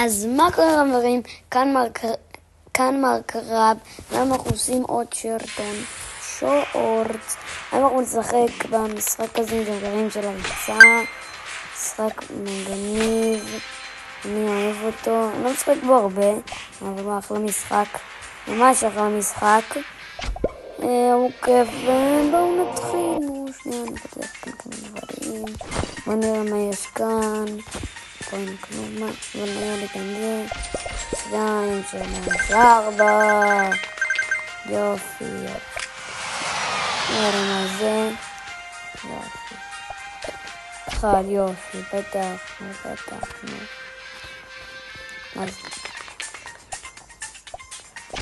אז מה קורה חברים? כאן מר קרב, והיום אנחנו עושים עוד שרטון שורט. היום אנחנו נשחק במשחק הזה עם גרעין של הריצה, משחק מגניב, אני אוהב אותו, אני לא משחק בו הרבה, אבל הוא אחלה משחק, ממש אחלה משחק. הוא כיף, ובואו נתחיל. שנייה, אני פותח כאן כמה דברים, בואו נראה מה יש כאן. בואו נקנו מה, בואו נראה לי כאן זה 2, 3, 4, יופי, נראה מה זה, יופי, 1, יופי, פתחנו, אז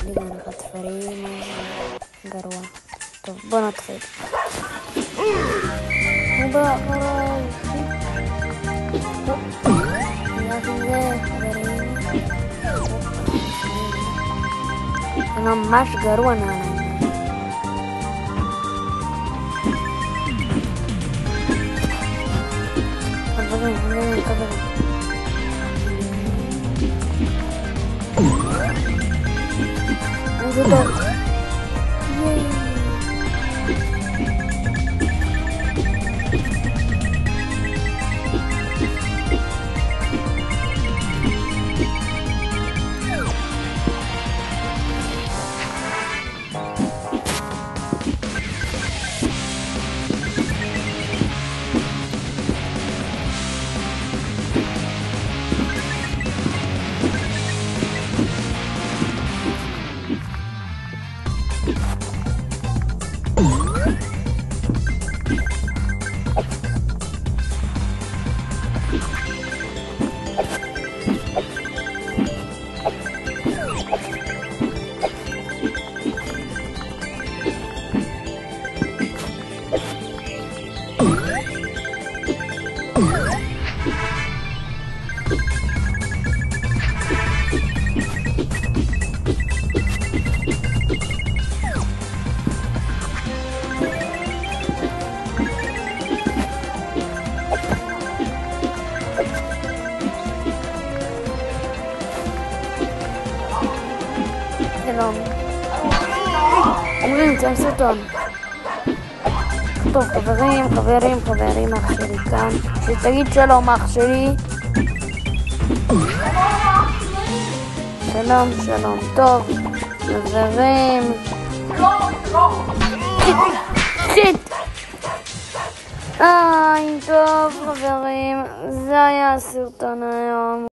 לי גם לך תפרים, גרוע. טוב, בוא נתחיל. זה ממש גרוע נעליים. חברים. זה טוב. שלום. אומרים, צם סרטון. טוב, חברים, אח שלי כאן. שתגיד שלום, אח שלי. שלום. טוב, חברים. שיט. טוב, חברים. זה היה הסרטון היום.